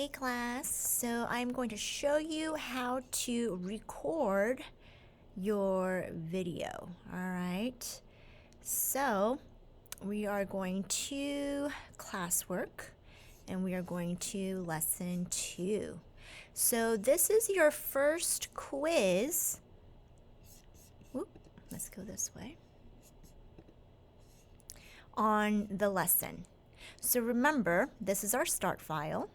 Hey class, so I'm going to show you how to record your video. Alright, so we are going to classwork and we are going to lesson 2. So this is your first quiz. Whoop, let's go this way. On the lesson. So remember, this is our start file.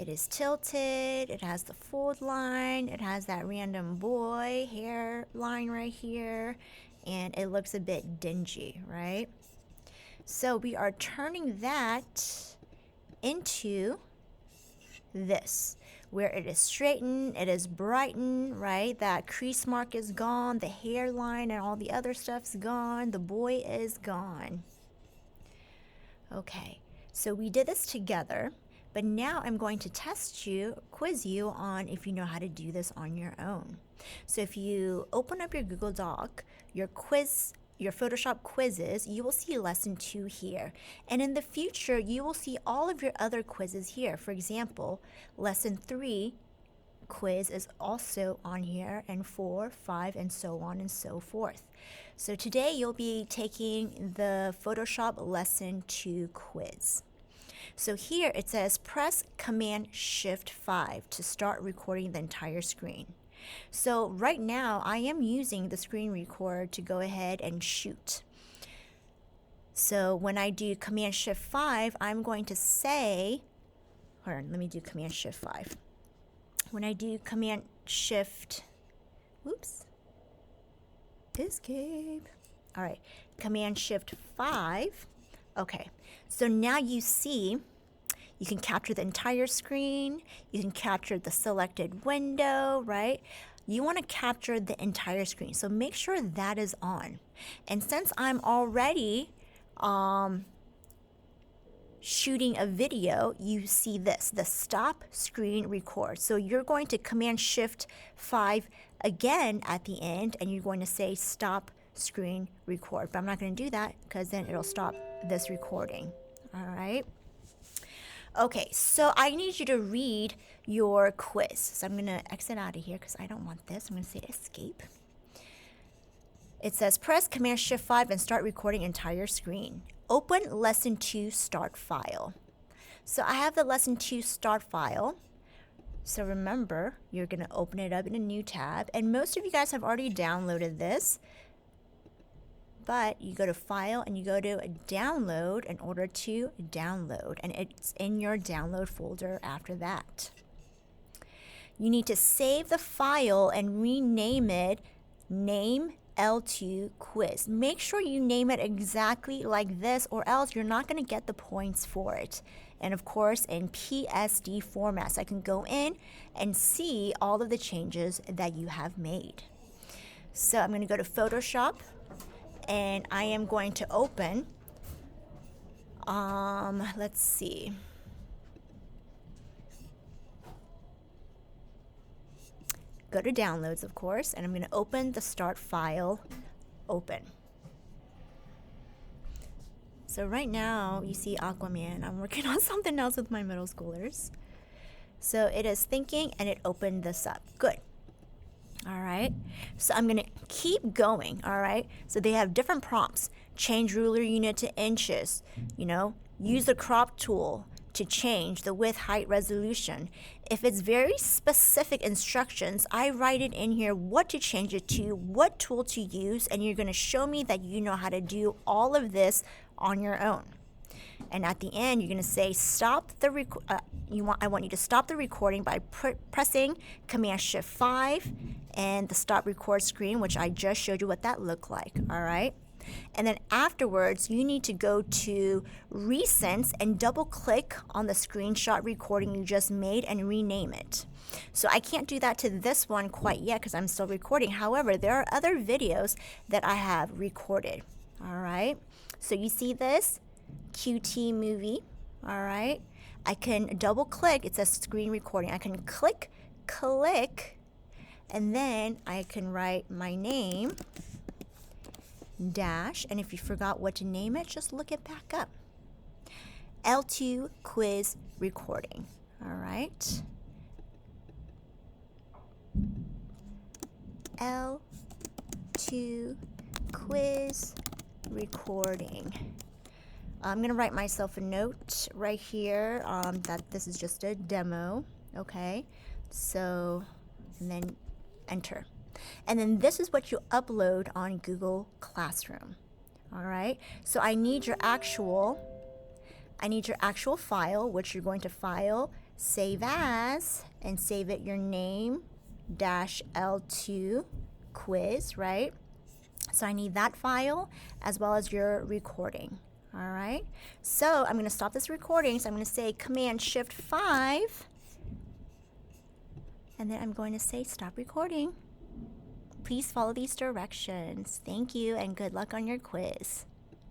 It is tilted, it has the fold line, it has that random boy hair line right here, and it looks a bit dingy, right? So we are turning that into this, where it is straightened, it is brightened, right? That crease mark is gone, the hairline and all the other stuff's gone, the boy is gone. Okay, so we did this together. But now I'm going to quiz you on if you know how to do this on your own. So if you open up your Google Doc, your Photoshop quizzes, you will see lesson 2 here. And in the future, you will see all of your other quizzes here. For example, lesson 3 quiz is also on here, and 4, 5, and so on and so forth. So today you'll be taking the Photoshop lesson 2 quiz. So here it says press Command Shift 5 to start recording the entire screen. So right now I am using the screen record to go ahead and shoot. So when I do Command Shift 5, I'm going to say, hold on, let me do Command Shift 5. When I do Command Shift, escape. All right, Command Shift 5. Okay, so now you see, you can capture the entire screen, you can capture the selected window, right? You want to capture the entire screen, so make sure that is on. And since I'm already shooting a video, you see this, the stop screen record. So you're going to Command Shift 5 again at the end, and you're going to say stop screen record. But I'm not going to do that because then it'll stop this recording. All right. Okay, so I need you to read your quiz. So I'm going to exit out of here because I don't want this. I'm going to say escape. It says press Command Shift 5 and start recording entire screen. Open lesson 2 start file. So I have the lesson 2 start file. So remember, you're going to open it up in a new tab. And most of you guys have already downloaded this. But you go to File and you go to Download in order to download. And it's in your download folder after that. You need to save the file and rename it Name L2 Quiz. Make sure you name it exactly like this, or else you're not going to get the points for it. And of course, in PSD format, so I can go in and see all of the changes that you have made. So I'm going to go to Photoshop. And I am going to open, let's see. Go to Downloads, of course, and I'm going to open the start file, open. So right now, you see Aquaman. I'm working on something else with my middle schoolers. So it is thinking, and it opened this up. Good. All right, so I'm going to keep going, all right? So they have different prompts. Change ruler unit to inches, use the crop tool to change the width, height, resolution. If it's very specific instructions, I write it in here what to change it to, what tool to use, and you're going to show me that you know how to do all of this on your own. And at the end, you're going to say stop the I want you to stop the recording by pressing Command Shift 5 and the stop record screen, which I just showed you what that looked like. All right. And then afterwards, you need to go to Recents and double click on the screenshot recording you just made and rename it. So I can't do that to this one quite yet because I'm still recording. However, there are other videos that I have recorded. All right. So you see this? QT movie. All right. I can double click. It says screen recording. I can click, and then I can write my name, dash, and if you forgot what to name it, just look it back up. L2 quiz recording. All right. L2 quiz recording. I'm going to write myself a note right here that this is just a demo. Okay. So, and then enter. And then this is what you upload on Google Classroom. All right. So I need your actual file, which you're going to file, save as, and save it your name dash L2 quiz, right? So I need that file as well as your recording. All right. So I'm going to stop this recording. So I'm going to say Command Shift 5. And then I'm going to say stop recording. Please follow these directions. Thank you and good luck on your quiz.